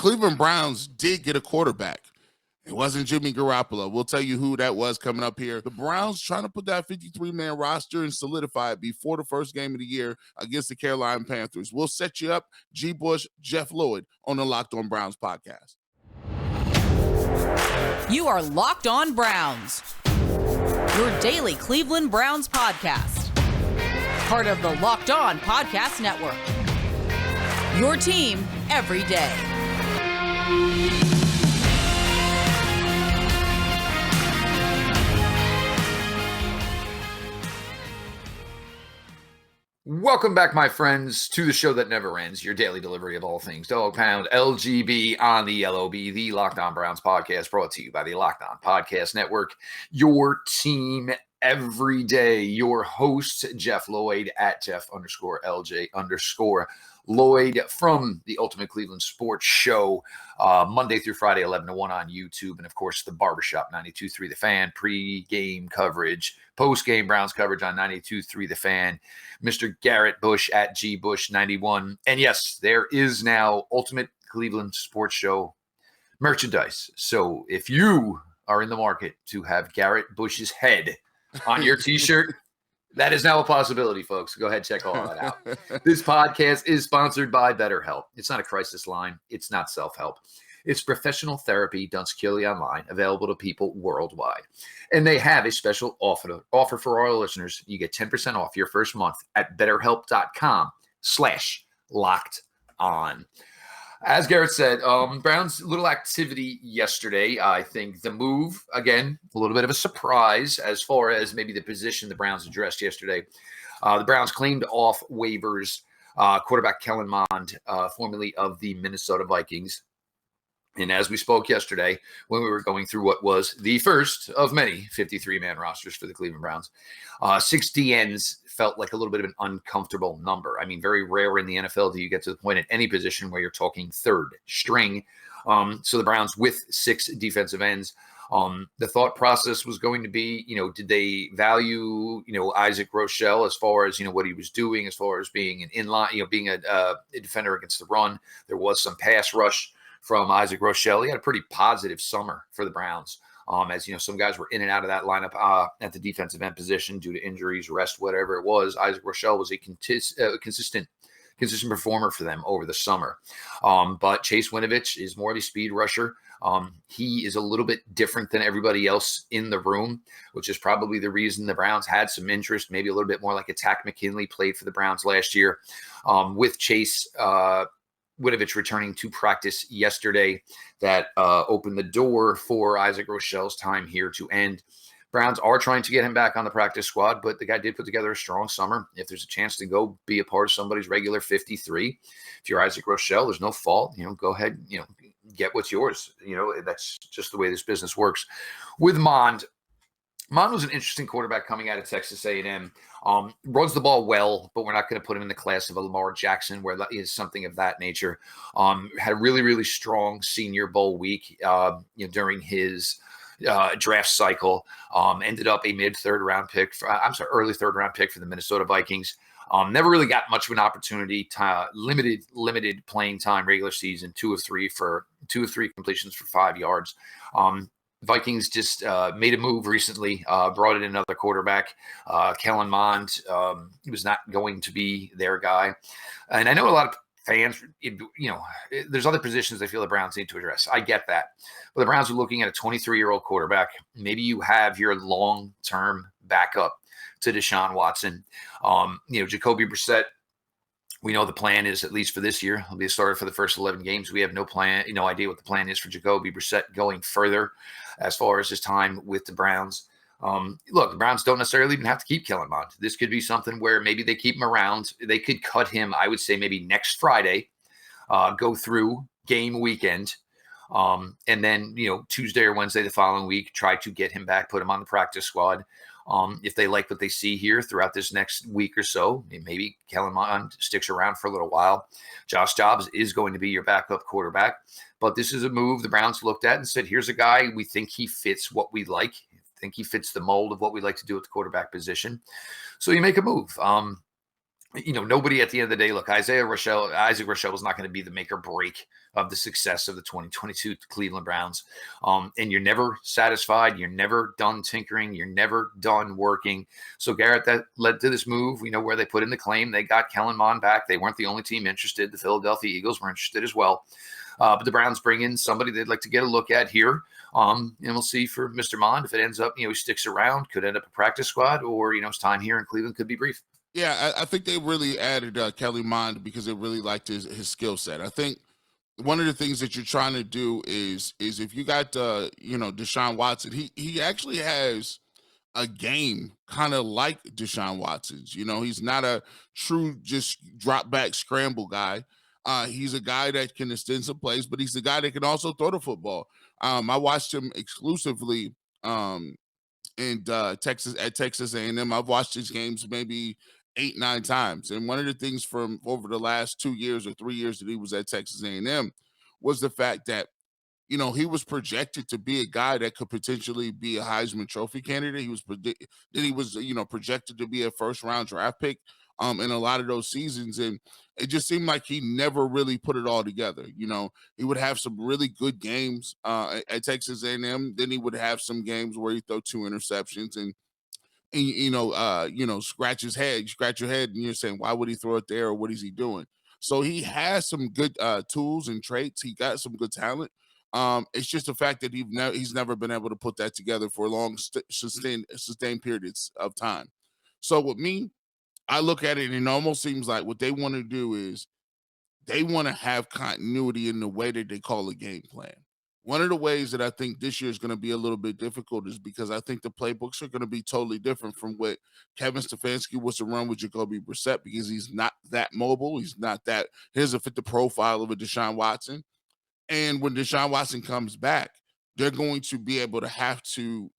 Cleveland Browns did get a quarterback. It wasn't Jimmy Garoppolo. We'll tell you who that was coming up here. The Browns trying to put that 53-man roster and solidify it before the first game of the year against the Carolina Panthers. We'll set you up, G. Bush, Jeff Lloyd, on the Locked On Browns podcast. You are Locked On Browns, your daily Cleveland Browns podcast. Part of the Locked On Podcast Network, your team every day. Welcome back, my friends, to the show that never ends, your daily delivery of all things Dog Pound, LGB on the LOB, the Locked On Browns podcast, brought to you by the Locked On Podcast Network, your team every day. Your host, Jeff Lloyd, at Jeff_LJ_Lloyd from the Ultimate Cleveland Sports Show, Monday through Friday, 11 to 1 on YouTube. And, of course, the Barbershop, 92.3 The Fan, pre-game coverage, post-game Browns coverage on 92.3 The Fan. Mr. Garrett Bush at GBush91. And, yes, there is now Ultimate Cleveland Sports Show merchandise. So if you are in the market to have Garrett Bush's head on your T-shirt, that is now a possibility, folks. Go ahead, check all that out. This podcast is sponsored by BetterHelp. It's not a crisis line. It's not self-help. It's professional therapy done securely online, available to people worldwide. And they have a special offer for our listeners. You get 10% off your first month at betterhelp.com/locked-on. As Garrett said, Browns' little activity yesterday. I think the move, again, a little bit of a surprise as far as maybe the position the Browns addressed yesterday. The Browns claimed off waivers quarterback Kellen Mond, formerly of the Minnesota Vikings. And as we spoke yesterday, when we were going through what was the first of many 53-man rosters for the Cleveland Browns, 6 DNs felt like a little bit of an uncomfortable number. I mean, very rare in the NFL do you get to the point at any position where you're talking third string. So the Browns with 6 defensive ends. The thought process was going to be, did they value, Isaac Rochelle as far as, what he was doing, as far as being an inline, being a defender against the run. There was some pass rush from Isaac Rochelle. He had a pretty positive summer for the Browns. As some guys were in and out of that lineup at the defensive end position due to injuries, rest, whatever it was. Isaac Rochelle was a consistent performer for them over the summer. But Chase Winovich is more of a speed rusher. He is a little bit different than everybody else in the room, which is probably the reason the Browns had some interest, maybe a little bit more like a Tack McKinley played for the Browns last year. With Chase Winovich returning to practice yesterday, that opened the door for Isaac Rochelle's time here to end. Browns are trying to get him back on the practice squad, but the guy did put together a strong summer. If there's a chance to go be a part of somebody's regular 53, if you're Isaac Rochelle, there's no fault. Go ahead, get what's yours. That's just the way this business works. With Mond was an interesting quarterback coming out of Texas A&M. Runs the ball well, but we're not going to put him in the class of a Lamar Jackson, where that is something of that nature. Had a really, really strong Senior Bowl week during his draft cycle. Ended up a early third round pick for the Minnesota Vikings. Never really got much of an opportunity. Limited playing time regular season. 2 of 3 completions for 5 yards. Vikings just made a move recently, brought in another quarterback, Kellen Mond. He was not going to be their guy. And I know a lot of fans, there's other positions they feel the Browns need to address. I get that. But the Browns are looking at a 23-year-old quarterback. Maybe you have your long-term backup to Deshaun Watson. Jacoby Brissett, we know the plan is, at least for this year, he'll be a starter for the first 11 games. We have no idea what the plan is for Jacoby Brissett going further as far as his time with the Browns. Look, the Browns don't necessarily even have to keep Kellen Mond. This could be something where maybe they keep him around. They could cut him, I would say, maybe next Friday, go through game weekend, and then, Tuesday or Wednesday the following week, try to get him back, put him on the practice squad. If they like what they see here throughout this next week or so, maybe Kellen Mond sticks around for a little while. Josh Dobbs is going to be your backup quarterback. But this is a move the Browns looked at and said, here's a guy, we think he fits what we like. I think he fits the mold of what we like to do at the quarterback position. So you make a move. Nobody at the end of the day, look, Isaac Rochelle is not going to be the make or break of the success of the 2022 Cleveland Browns. And you're never satisfied. You're never done tinkering. You're never done working. So, Garrett, that led to this move. We know where they put in the claim. They got Kellen Mond back. They weren't the only team interested. The Philadelphia Eagles were interested as well. But the Browns bring in somebody they'd like to get a look at here. And we'll see for Mr. Mond if it ends up, he sticks around, could end up a practice squad, or, his time here in Cleveland could be brief. Yeah, I think they really added Kellen Mond because they really liked his skill set. I think one of the things that you're trying to do is if you got Deshaun Watson, he actually has a game kind of like Deshaun Watson's. He's not a true just drop back scramble guy. He's a guy that can extend some plays, but he's the guy that can also throw the football. I watched him exclusively in Texas at Texas A&M. I've watched his games maybe 8-9 times, and one of the things from over the last 2 years or 3 years that he was at Texas A&M was the fact that he was projected to be a guy that could potentially be a Heisman Trophy candidate. He was projected to be a first round draft pick in a lot of those seasons, and it just seemed like he never really put it all together. He would have some really good games at Texas A&M, then he would have some games where he throw 2 interceptions and scratch your head, and you're saying, why would he throw it there, or what is he doing? So he has some good tools and traits. He got some good talent. It's just the fact that he's never been able to put that together for long sustained periods of time. So with me, I look at it and it almost seems like what they want to do is they want to have continuity in the way that they call a game plan. One of the ways that I think this year is going to be a little bit difficult is because I think the playbooks are going to be totally different from what Kevin Stefanski was to run with Jacoby Brissett, because he's not that mobile. He's not that. He doesn't fit the profile of a Deshaun Watson. And when Deshaun Watson comes back, they're going to be able to have to,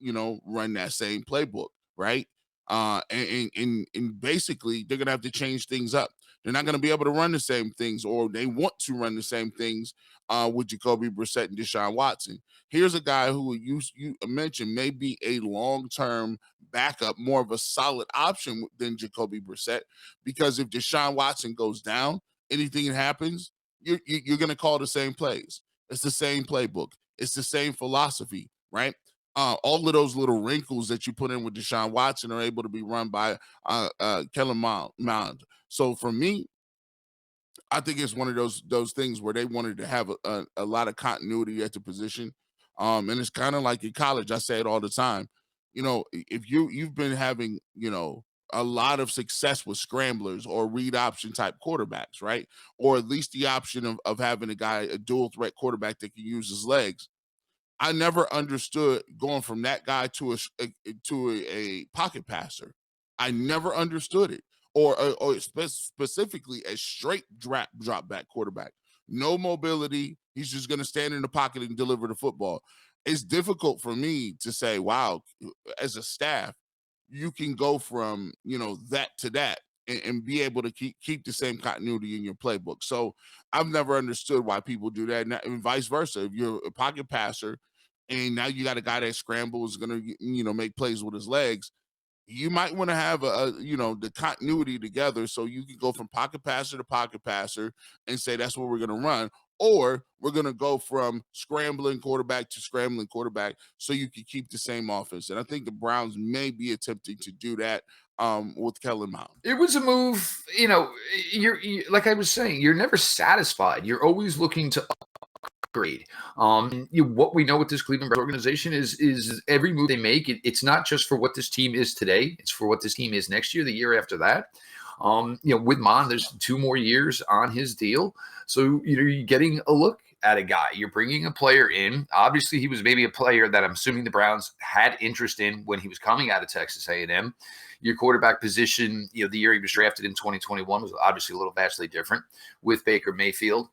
run that same playbook, right? And basically, they're going to have to change things up. They're not going to be able to run the same things, or they want to run the same things with Jacoby Brissett and Deshaun Watson. Here's a guy who you mentioned may be a long-term backup, more of a solid option than Jacoby Brissett, because if Deshaun Watson goes down, anything that happens, you're going to call the same plays. It's the same playbook. It's the same philosophy, right? All of those little wrinkles that you put in with Deshaun Watson are able to be run by Kellen Mond. So for me, I think it's one of those things where they wanted to have a lot of continuity at the position. And it's kind of like in college. I say it all the time. If you've been having, a lot of success with scramblers or read option type quarterbacks, right? Or at least the option of having a dual threat quarterback that can use his legs. I never understood going from that guy to a pocket passer. I never understood it, or specifically a straight drop back quarterback. No mobility. He's just going to stand in the pocket and deliver the football. It's difficult for me to say, wow, as a staff, you can go from that to that and be able to keep the same continuity in your playbook. So I've never understood why people do that, and vice versa. If you're a pocket passer and now you got a guy that scrambles, going to make plays with his legs, you might want to have the continuity together, so you can go from pocket passer to pocket passer and say that's what we're going to run, or we're going to go from scrambling quarterback to scrambling quarterback, so you can keep the same offense. And I think the Browns may be attempting to do that with Kellen Mond. It was a move, you're like I was saying, you're never satisfied. You're always looking to upgrade. What we know with this Cleveland Browns organization is every move they make, it's not just for what this team is today, it's for what this team is next year, the year after that. With Mond, there's 2 more years on his deal. So, you're getting a look at a guy. You're bringing a player in. Obviously, he was maybe a player that I'm assuming the Browns had interest in when he was coming out of Texas A&M. Your quarterback position, the year he was drafted in 2021 was obviously a little vastly different with Baker Mayfield.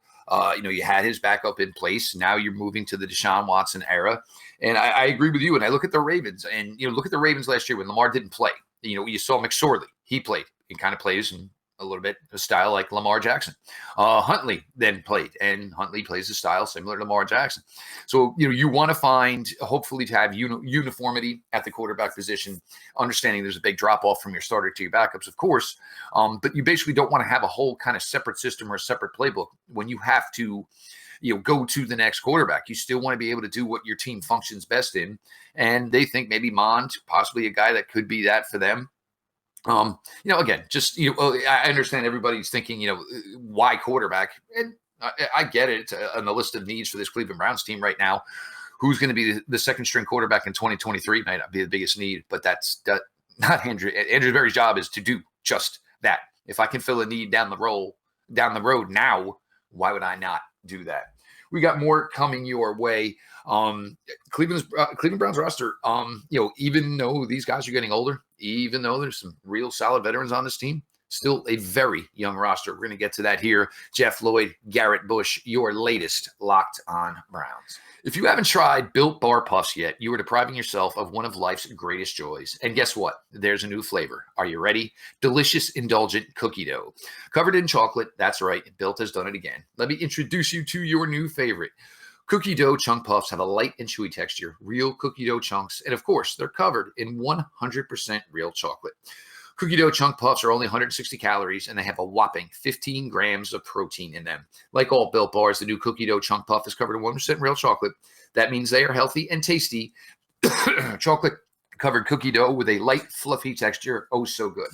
You had his backup in place. Now you're moving to the Deshaun Watson era. And I agree with you. And I look at the Ravens, and, look at the Ravens last year when Lamar didn't play. You saw McSorley. He played. He kind of plays, and a little bit a style like Lamar Jackson. Huntley then played, and Huntley plays a style similar to Lamar Jackson. So, you want to find, hopefully, to have uniformity at the quarterback position, understanding there's a big drop-off from your starter to your backups, of course, but you basically don't want to have a whole kind of separate system or a separate playbook when you have to go to the next quarterback. You still want to be able to do what your team functions best in, and they think maybe Mond, possibly a guy that could be that for them. Again, just, I understand everybody's thinking, why quarterback? And I get it. On the list of needs for this Cleveland Browns team right now, who's going to be the second string quarterback in 2023 might not be the biggest need, but that's not Andrew. Andrew Berry's job is to do just that. If I can fill a need down the road now, why would I not do that? We got more coming your way. Cleveland Browns roster, even though these guys are getting older, even though there's some real solid veterans on this team, still a very young roster. We're going to get to that here. Jeff, Lloyd, Garrett Bush, your latest Locked On Browns. If you haven't tried Built Bar Puffs yet, you are depriving yourself of one of life's greatest joys. And guess what? There's a new flavor. Are you ready? Delicious, indulgent cookie dough. Covered in chocolate. That's right. Built has done it again. Let me introduce you to your new favorite. Cookie dough chunk puffs have a light and chewy texture, real cookie dough chunks, and of course, they're covered in 100% real chocolate. Cookie dough chunk puffs are only 160 calories, and they have a whopping 15 grams of protein in them. Like all Built Bars, the new cookie dough chunk puff is covered in 1% real chocolate. That means they are healthy and tasty. Chocolate-covered cookie dough with a light, fluffy texture. Oh, so good.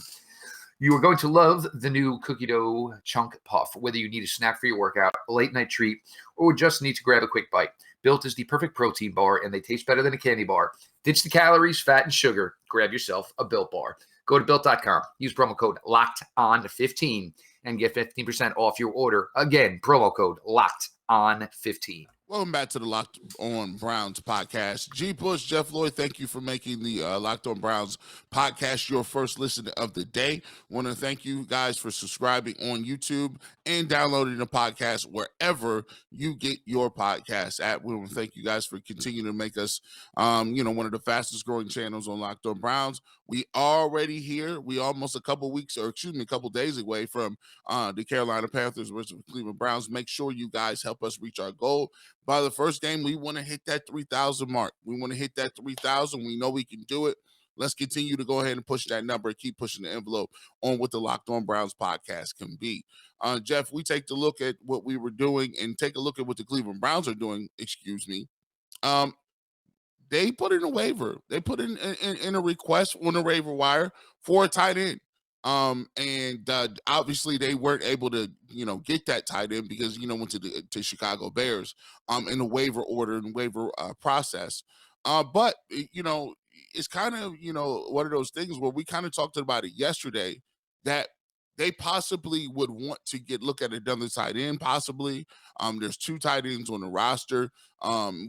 You are going to love the new cookie dough chunk puff, whether you need a snack for your workout, a late-night treat, or just need to grab a quick bite. Built is the perfect protein bar, and they taste better than a candy bar. Ditch the calories, fat, and sugar. Grab yourself a Built Bar. Go to Built.com. Use promo code LOCKEDON15 and get 15% off your order. Again, promo code LOCKEDON15. Welcome back to the Locked On Browns podcast. G. Bush, Jeff Lloyd, thank you for making the Locked On Browns podcast your first listen of the day. Want to thank you guys for subscribing on YouTube and downloading the podcast wherever you get your podcast at. We want to thank you guys for continuing to make us, one of the fastest growing channels on Locked On Browns. We already here. We almost a couple days away from the Carolina Panthers versus Cleveland Browns. Make sure you guys help us reach our goal. By the first game, we want to hit that 3,000 mark. We want to hit that 3,000. We know we can do it. Let's continue to go ahead and push that number and keep pushing the envelope on what the Locked On Browns podcast can be. Jeff, we take a look at what we were doing and take a look at what the Cleveland Browns are doing, they put in a waiver. They put in a request on the waiver wire for a tight end. Obviously they weren't able to, get that tight end because, went to Chicago Bears, in the waiver order and waiver process. But it's kind of, one of those things where we kind of talked about it yesterday that they possibly would want to look at another tight end, possibly. There's 2 tight ends on the roster.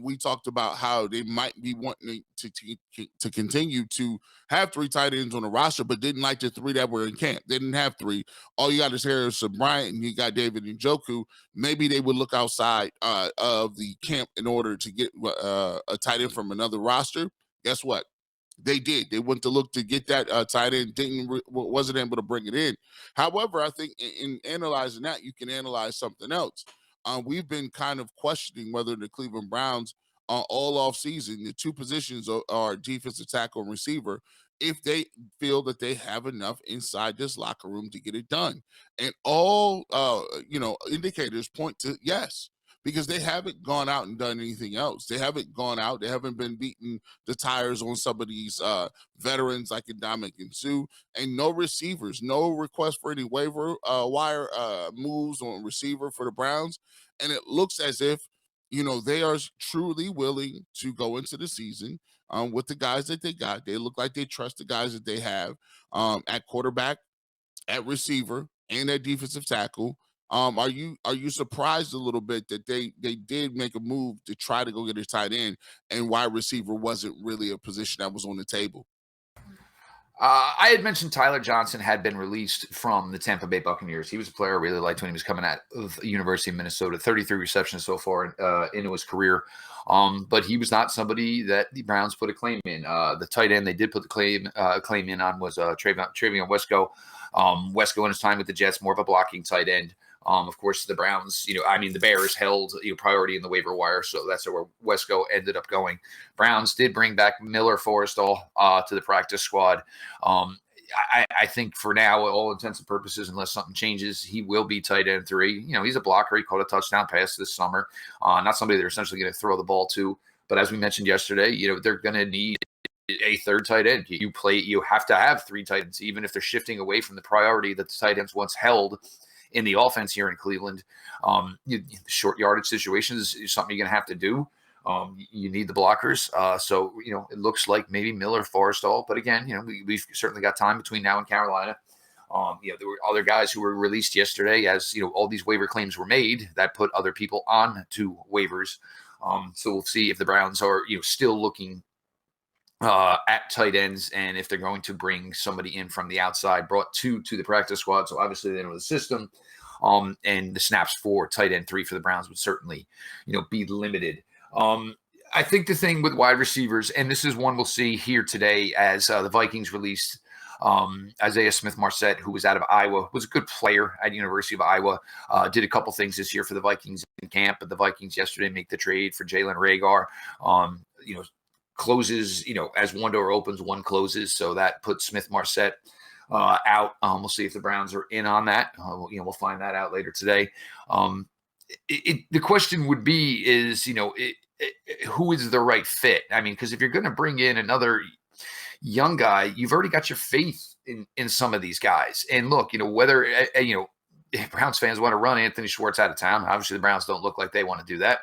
We talked about how they might be wanting to continue to have 3 tight ends on the roster, but didn't like the 3 that were in camp. They didn't have 3. All you got is Harrison Bryant, and you got David Njoku. Maybe they would look outside of the camp in order to get a tight end from another roster. Guess what? They did. They went to look to get that tight end, wasn't able to bring it in. However, I think in analyzing that, you can analyze something else. We've been kind of questioning whether the Cleveland Browns all off season, the 2 positions are defensive tackle and receiver, if they feel that they have enough inside this locker room to get it done. And all, indicators point to yes. Because they haven't gone out and done anything else. They haven't gone out. They haven't been beating the tires on some of these veterans like Ndamukong Suh, and no receivers, no request for any waiver wire moves on receiver for the Browns. And it looks as if, they are truly willing to go into the season with the guys that they got. They look like they trust the guys that they have at quarterback, at receiver, and at defensive tackle. Are you surprised a little bit that they did make a move to try to go get a tight end, and wide receiver wasn't really a position that was on the table? I had mentioned Tyler Johnson had been released from the Tampa Bay Buccaneers. He was a player I really liked when he was coming out of the University of Minnesota. 33 receptions so far into his career. But he was not somebody that the Browns put a claim in. The tight end they did put the claim in on was Travion Wesco. Wesco in his time with the Jets, more of a blocking tight end. Of course, the Browns, the Bears held priority in the waiver wire, so that's where Wesco ended up going. Browns did bring back Miller Forrestall to the practice squad. I think for now, all intents and purposes, unless something changes, he will be tight end 3. He's a blocker. He caught a touchdown pass this summer. Not somebody they're essentially going to throw the ball to. But as we mentioned yesterday, they're going to need a third tight end. You have to have 3 tight ends, even if they're shifting away from the priority that the tight ends once held in the offense here in Cleveland. Short yardage situations is something you're going to have to do. You need the blockers. So it looks like maybe Miller, Forrestall. But again, we've certainly got time between now and Carolina. There were other guys who were released yesterday as, all these waiver claims were made that put other people on to waivers. So we'll see if the Browns are, still looking at tight ends, and if they're going to bring somebody in from the outside, brought 2 to the practice squad. So obviously they know the system, and the snaps for tight end 3 for the Browns would certainly, be limited. I think the thing with wide receivers, and this is one we'll see here today as the Vikings released Isaiah Smith-Marset, who was out of Iowa, was a good player at University of Iowa, did a couple things this year for the Vikings in camp, but the Vikings yesterday make the trade for Jalen Reagor. Closes, as one door opens, one closes. So that puts Smith-Marset out. We'll see if the Browns are in on that. We'll find that out later today. The question would be is, who is the right fit? I mean, because if you're going to bring in another young guy, you've already got your faith in some of these guys. And look, whether, if Browns fans want to run Anthony Schwartz out of town, obviously the Browns don't look like they want to do that.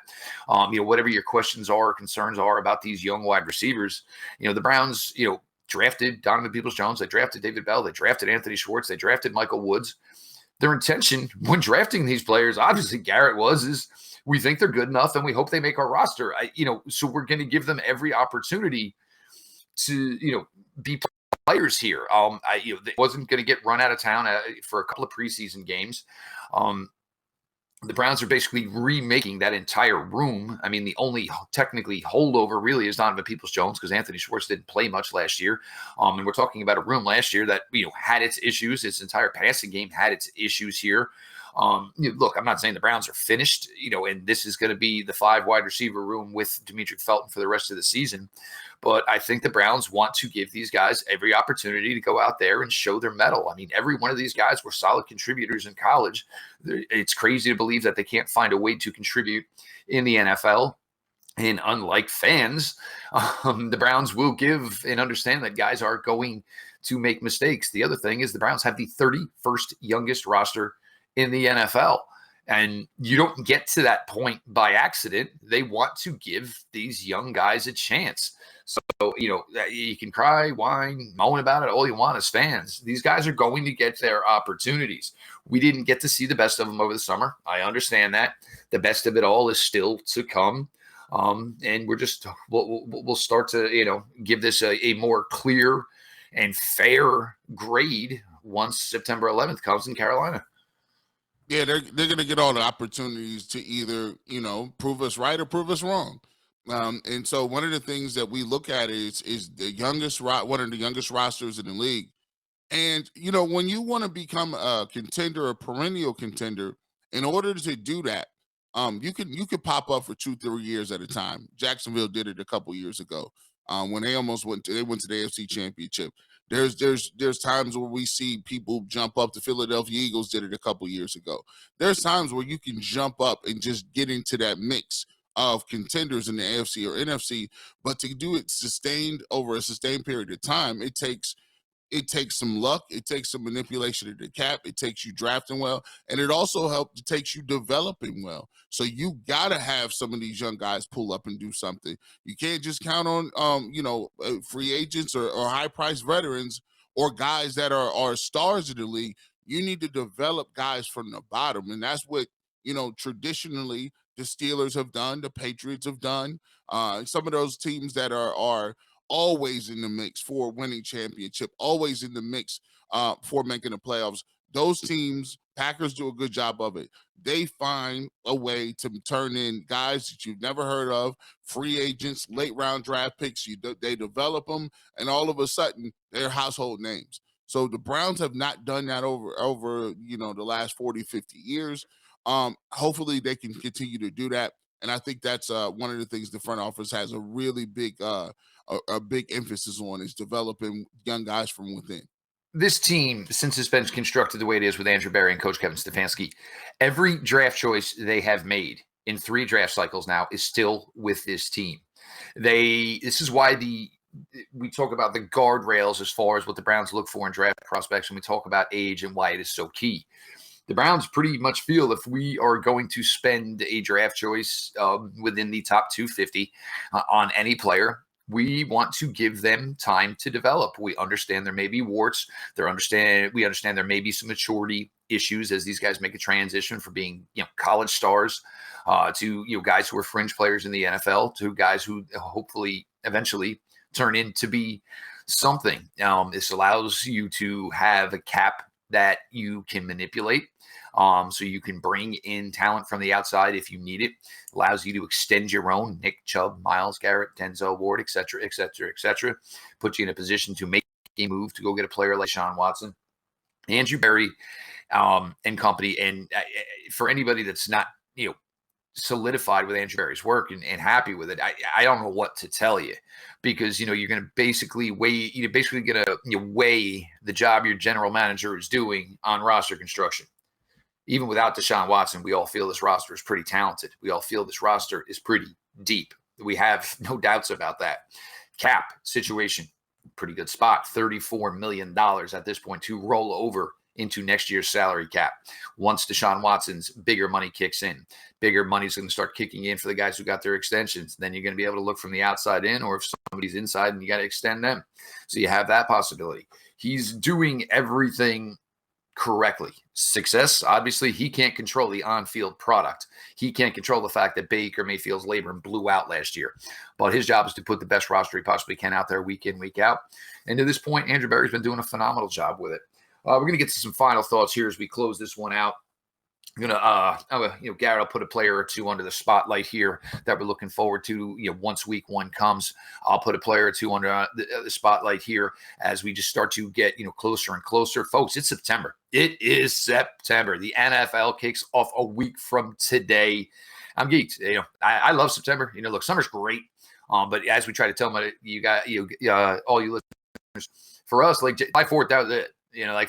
Whatever your questions are or concerns are about these young wide receivers, the Browns, drafted Donovan Peoples-Jones, they drafted David Bell, they drafted Anthony Schwartz, they drafted Michael Woods. Their intention when drafting these players, obviously Garrett is we think they're good enough and we hope they make our roster. So we're going to give them every opportunity to, be players here. They wasn't going to get run out of town for a couple of preseason games. The Browns are basically remaking that entire room. I mean, the only technically holdover really is Donovan Peoples-Jones because Anthony Schwartz didn't play much last year. And we're talking about a room last year that, had its issues. Its entire passing game had its issues here. Look, I'm not saying the Browns are finished, and this is going to be the 5 wide receiver room with Demetric Felton for the rest of the season. But I think the Browns want to give these guys every opportunity to go out there and show their mettle. I mean, every one of these guys were solid contributors in college. It's crazy to believe that they can't find a way to contribute in the NFL. And unlike fans, the Browns will give and understand that guys are going to make mistakes. The other thing is the Browns have the 31st youngest roster in the NFL. And you don't get to that point by accident. They want to give these young guys a chance. So, you can cry, whine, moan about it all you want as fans. These guys are going to get their opportunities. We didn't get to see the best of them over the summer. I understand that. The best of it all is still to come. And we'll start to, give this a more clear and fair grade once September 11th comes in Carolina. Yeah, they're going to get all the opportunities to either, prove us right or prove us wrong. And so one of the things that we look at is one of the youngest rosters in the league. And, when you want to become a contender, a perennial contender, in order to do that, you could pop up for 2-3 years at a time. Jacksonville did it a couple years ago when they almost went to the AFC Championship. There's times where we see people jump up. The Philadelphia Eagles did it a couple years ago. There's times where you can jump up and just get into that mix of contenders in the AFC or NFC, but to do it sustained over a sustained period of time, it takes some luck. It takes some manipulation of the cap. It takes you drafting well. And it also takes you developing well. So you got to have some of these young guys pull up and do something. You can't just count on, free agents or high-priced veterans or guys that are stars in the league. You need to develop guys from the bottom. And that's what, traditionally the Steelers have done, the Patriots have done. Some of those teams that are always in the mix for winning championship, always in the mix for making the playoffs. Those teams, Packers do a good job of it. They find a way to turn in guys that you've never heard of, free agents, late round draft picks. They develop them, and all of a sudden, they're household names. So the Browns have not done that over the last 40, 50 years. Hopefully they can continue to do that. And I think that's one of the things the front office has a really big a big emphasis on, is developing young guys from within. This team, since it's been constructed the way it is with Andrew Berry and Coach Kevin Stefanski, every draft choice they have made in 3 draft cycles now is still with this team. This is why we talk about the guardrails as far as what the Browns look for in draft prospects, and we talk about age and why it is so key. The Browns pretty much feel if we are going to spend a draft choice within the top 250 on any player, we want to give them time to develop. We understand there may be warts. We understand there may be some maturity issues as these guys make a transition from being college stars to guys who are fringe players in the NFL to guys who hopefully eventually turn in to be something. This allows you to have a cap that you can manipulate. So you can bring in talent from the outside if you need it. Allows you to extend your own Nick Chubb, Myles Garrett, Denzel Ward, et cetera, et cetera, et cetera. Put you in a position to make a move to go get a player like Deshaun Watson. Andrew Berry and company. And for anybody that's not, solidified with Andrew Berry's work and happy with it, I don't know what to tell you, because you're going to basically weigh the job your general manager is doing on roster construction. Even without Deshaun Watson, we all feel this roster is pretty talented. We all feel this roster is pretty deep. We have no doubts about that. Cap situation, pretty good spot, $34 million at this point to roll over into next year's salary cap. Once Deshaun Watson's bigger money kicks in, bigger money's going to start kicking in for the guys who got their extensions. Then you're going to be able to look from the outside in, or if somebody's inside and you got to extend them. So you have that possibility. He's doing everything correctly. Success, obviously, he can't control the on-field product. He can't control the fact that Baker Mayfield's labor blew out last year. But his job is to put the best roster he possibly can out there week in, week out. And to this point, Andrew Berry's been doing a phenomenal job with it. We're going to get to some final thoughts here as we close this one out. I'm gonna, Garrett will put a player or two under the spotlight here that we're looking forward to. Once week 1 comes, I'll put a player or two under the spotlight here as we just start to get closer and closer, folks. It's September. It is September. The NFL kicks off a week from today. I'm geeked. I love September. Look, summer's great. But as we try to tell them, all you listeners, for us, like July 4th, that was it.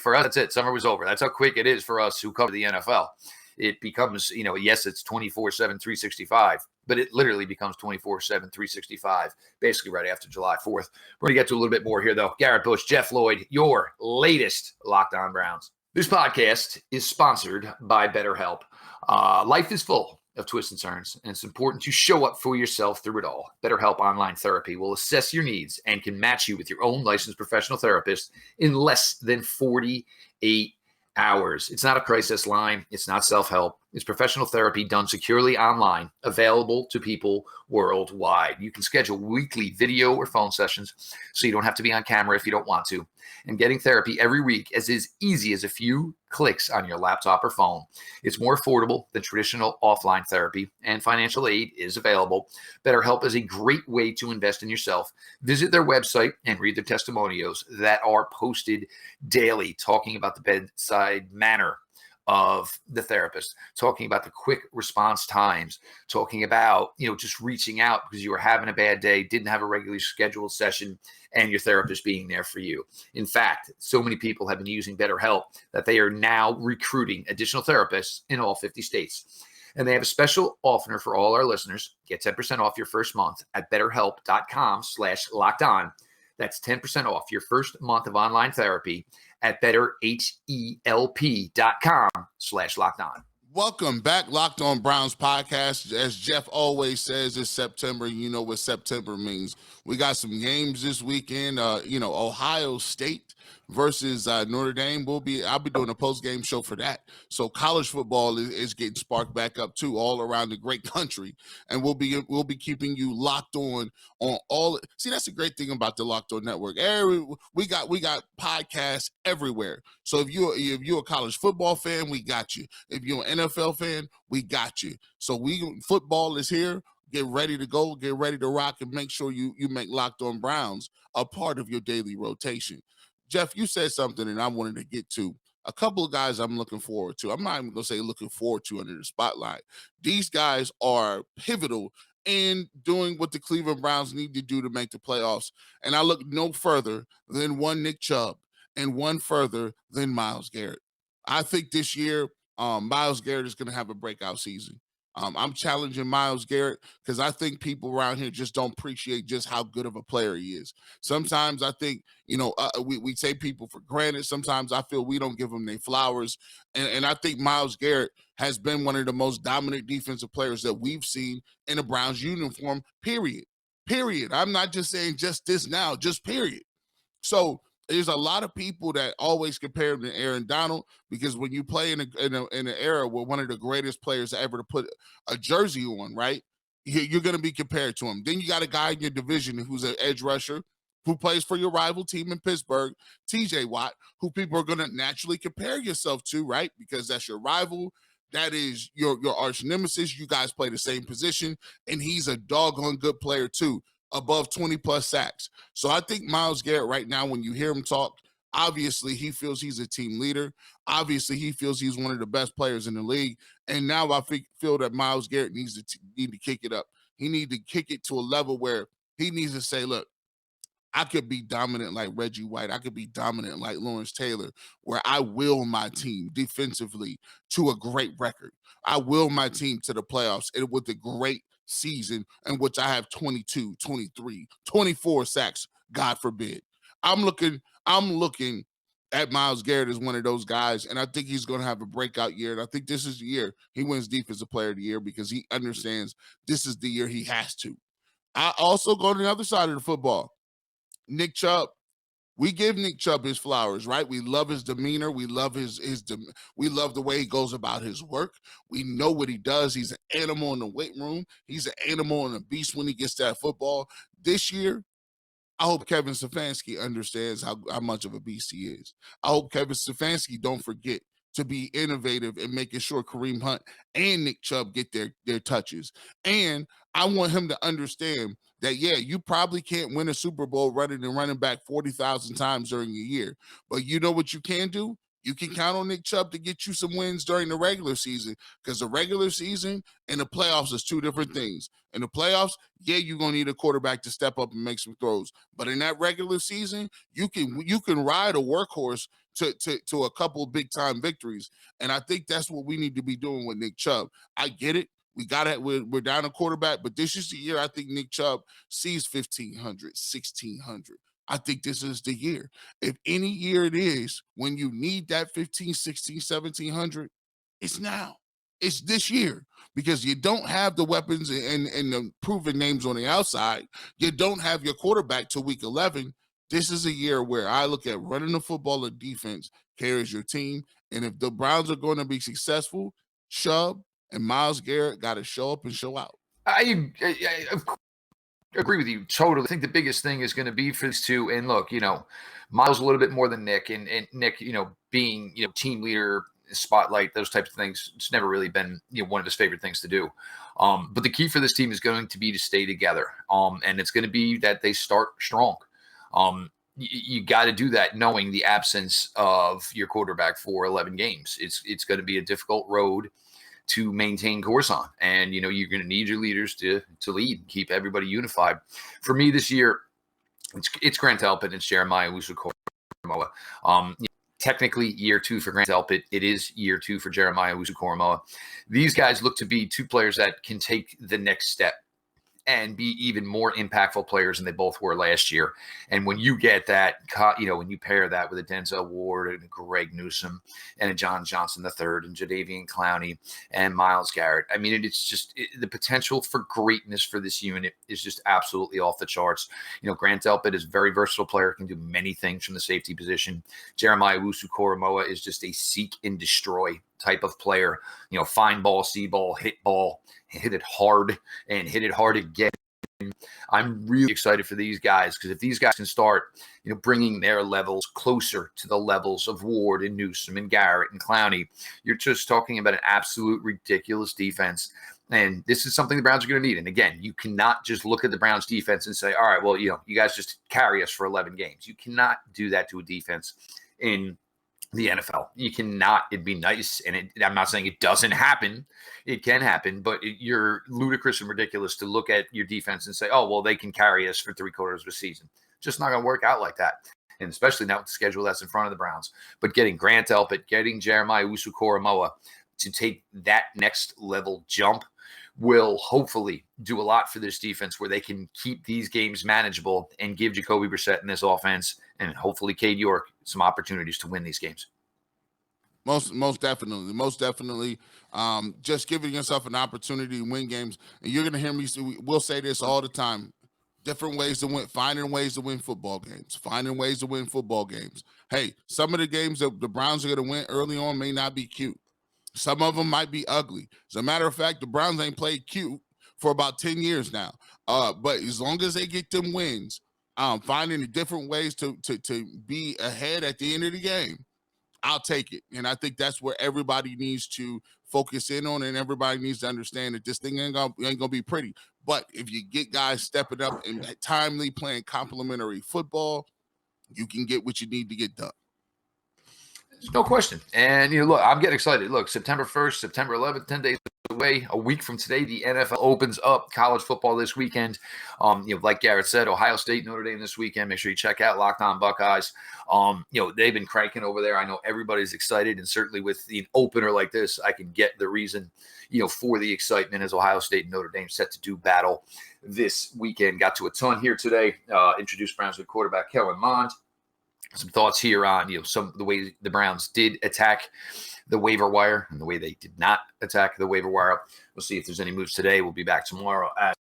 For us, that's it. Summer was over. That's how quick it is for us who cover the NFL. It becomes, yes, it's 24/7, 365, but it literally becomes 24/7, 365, basically right after July 4th. We're going to get to a little bit more here, though. Garrett Bush, Jeff Lloyd, your latest Locked On Browns. This podcast is sponsored by BetterHelp. Life is full of twists and turns, and it's important to show up for yourself through it all. BetterHelp Online Therapy will assess your needs and can match you with your own licensed professional therapist in less than 48 hours. It's not a crisis line. It's not self-help. It's professional therapy done securely online, available to people worldwide. You can schedule weekly video or phone sessions so you don't have to be on camera if you don't want to. And getting therapy every week is as easy as a few clicks on your laptop or phone. It's more affordable than traditional offline therapy, and financial aid is available. BetterHelp is a great way to invest in yourself. Visit their website and read their testimonials that are posted daily, talking about the bedside manner of the therapist, talking about the quick response times, talking about, just reaching out because you were having a bad day, didn't have a regularly scheduled session, and your therapist being there for you. In fact, so many people have been using BetterHelp that they are now recruiting additional therapists in all 50 states. And they have a special offer for all our listeners. Get 10% off your first month at betterhelp.com/lockedon. That's 10% off your first month of online therapy at betterhelp.com/lockedon. Welcome back, Locked On Browns podcast. As Jeff always says, it's September. You know what September means. We got some games this weekend. Ohio State versus Notre Dame. I'll be doing a post-game show for that. So college football is getting sparked back up too, all around the great country, and we'll be keeping you locked on all. See, that's the great thing about the Locked On Network. We got podcasts everywhere. So if you're a college football fan, we got you. If you're an NFL fan, we got you. So football is here. Get ready to go, get ready to rock, and make sure you make Locked On Browns a part of your daily rotation. Jeff, you said something, and I wanted to get to a couple of guys I'm looking forward to. I'm not even going to say looking forward to under the spotlight. These guys are pivotal in doing what the Cleveland Browns need to do to make the playoffs. And I look no further than one Nick Chubb and one further than Myles Garrett. I think this year, Myles Garrett is going to have a breakout season. I'm challenging Myles Garrett because I think people around here just don't appreciate just how good of a player he is. Sometimes I think, we take people for granted. Sometimes I feel we don't give them their flowers. And I think Myles Garrett has been one of the most dominant defensive players that we've seen in a Browns uniform, period. I'm not just saying just this now, just period. So there's a lot of people that always compare him to Aaron Donald because when you play in an era where one of the greatest players ever to put a jersey on, right, you're going to be compared to him. Then you got a guy in your division who's an edge rusher who plays for your rival team in Pittsburgh, TJ Watt, who people are going to naturally compare yourself to, right, because that's your rival. That is your arch nemesis. You guys play the same position, and he's a doggone good player too. Above 20-plus sacks. So I think Myles Garrett right now, when you hear him talk, obviously he feels he's a team leader. Obviously he feels he's one of the best players in the league. And now I feel that Myles Garrett needs to kick it up. He needs to kick it to a level where he needs to say, look, I could be dominant like Reggie White. I could be dominant like Lawrence Taylor, where I will my team defensively to a great record. I will my team to the playoffs and with a great season in which I have 22, 23, 24 sacks, God forbid. I'm looking at Myles Garrett as one of those guys, and I think he's going to have a breakout year. And I think this is the year he wins Defensive Player of the Year because he understands this is the year he has to. I also go to the other side of the football. Nick Chubb. We give Nick Chubb his flowers, right? We love his demeanor. We love we love the way he goes about his work. We know what he does. He's an animal in the weight room. He's an animal and a beast when he gets that football. This year, I hope Kevin Stefanski understands how much of a beast he is. I hope Kevin Stefanski don't forget to be innovative and making sure Kareem Hunt and Nick Chubb get their touches. And I want him to understand that, yeah, you probably can't win a Super Bowl running back 40,000 times during a year. But you know what you can do? You can count on Nick Chubb to get you some wins during the regular season because the regular season and the playoffs is two different things. In the playoffs, yeah, you're going to need a quarterback to step up and make some throws. But in that regular season, you can ride a workhorse to a couple of big-time victories. And I think that's what we need to be doing with Nick Chubb. I get it. We're down a quarterback, but this is the year I think Nick Chubb sees 1,500, 1,600. I think this is the year. If any year it is when you need that 15, 16, 1,700, it's now. It's this year because you don't have the weapons and the proven names on the outside. You don't have your quarterback till week 11. This is a year where I look at running the football and defense carries your team. And if the Browns are going to be successful, Chubb and Myles Garrett got to show up and show out. I agree with you totally. I think the biggest thing is going to be for these two. And look, Myles a little bit more than Nick, and Nick, being team leader, spotlight, those types of things. It's never really been one of his favorite things to do. But the key for this team is going to be to stay together. And it's going to be that they start strong. You got to do that knowing the absence of your quarterback for 11 games. It's going to be a difficult road to maintain course on. And, you're going to need your leaders to lead, keep everybody unified. For me this year, it's Grant Delpit and Jeremiah Owusu-Koramoah. Technically year 2 for Grant Delpit. It is year 2 for Jeremiah Owusu-Koramoah. These guys look to be two players that can take the next step and be even more impactful players than they both were last year. And when you get that, when you pair that with a Denzel Ward and a Greg Newsome and a John Johnson III and Jadeveon Clowney and Myles Garrett, I mean, it's just the potential for greatness for this unit is just absolutely off the charts. Grant Delpit is a very versatile player, can do many things from the safety position. Jeremiah Owusu-Koramoah is just a seek and destroy type of player. Find ball, see ball, hit it hard, and hit it hard again. I'm really excited for these guys, because if these guys can start, bringing their levels closer to the levels of Ward and Newsome and Garrett and Clowney, you're just talking about an absolute ridiculous defense. And this is something the Browns are going to need. And again, you cannot just look at the Browns defense and say, all right, well, you guys just carry us for 11 games. You cannot do that to a defense in the NFL. You cannot. It'd be nice, and I'm not saying it doesn't happen. It can happen, but you're ludicrous and ridiculous to look at your defense and say, oh, well, they can carry us for 3/4 of a season. Just not going to work out like that, and especially not with the schedule that's in front of the Browns. But getting Grant Delpit, getting Jeremiah Owusu-Koramoah to take that next level jump will hopefully do a lot for this defense, where they can keep these games manageable and give Jacoby Brissett in this offense and hopefully Cade York some opportunities to win these games. Most definitely. Just giving yourself an opportunity to win games. And you're going to hear me say, we'll say this all the time. Different ways to win, finding ways to win football games, Hey, some of the games that the Browns are going to win early on may not be cute. Some of them might be ugly. As a matter of fact, the Browns ain't played cute for about 10 years now. But as long as they get them wins, finding the different ways to be ahead at the end of the game, I'll take it. And I think that's where everybody needs to focus in on, and everybody needs to understand that this thing ain't gonna be pretty. But if you get guys stepping up and timely playing complementary football, you can get what you need to get done. There's no question. And, look, I'm getting excited. Look, September 1st, September 11th, 10 days away, a week from today, the NFL opens up college football this weekend. Like Garrett said, Ohio State, Notre Dame this weekend. Make sure you check out Locked On Buckeyes. They've been cranking over there. I know everybody's excited, and certainly with the opener like this, I can get the reason, for the excitement, as Ohio State and Notre Dame set to do battle this weekend. Got to a ton here today. Introduced Browns quarterback Kellen Mond. Some thoughts here on some of the way the Browns did attack the waiver wire and the way they did not attack the waiver wire. We'll see if there's any moves today. We'll be back tomorrow, as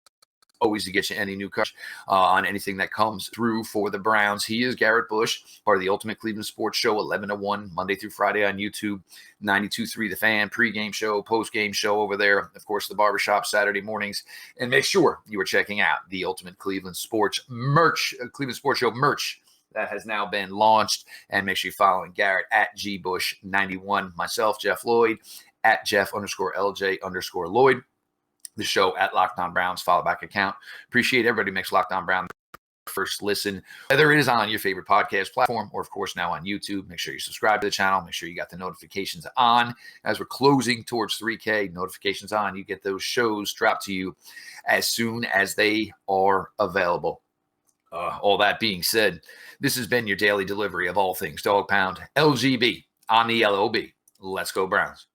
always, to get you any new coverage on anything that comes through for the Browns. He is Garrett Bush, part of the Ultimate Cleveland Sports Show, 11 to 1, Monday through Friday on YouTube, 92.3 The Fan, pregame show, postgame show over there. Of course, the barbershop Saturday mornings. And make sure you are checking out the Ultimate Cleveland Sports merch, Cleveland Sports Show merch, that has now been launched. And make sure you're following Garrett at GBush91, myself, Jeff Lloyd, at Jeff_LJ_Lloyd, the show at Locked On Browns, follow back account. Appreciate everybody who makes Locked On Browns first listen, whether it is on your favorite podcast platform or, of course, now on YouTube. Make sure you subscribe to the channel. Make sure you got the notifications on. As we're closing towards 3K, notifications on. You get those shows dropped to you as soon as they are available. All that being said, this has been your daily delivery of all things Dog Pound LGB on the LOB. Let's go Browns.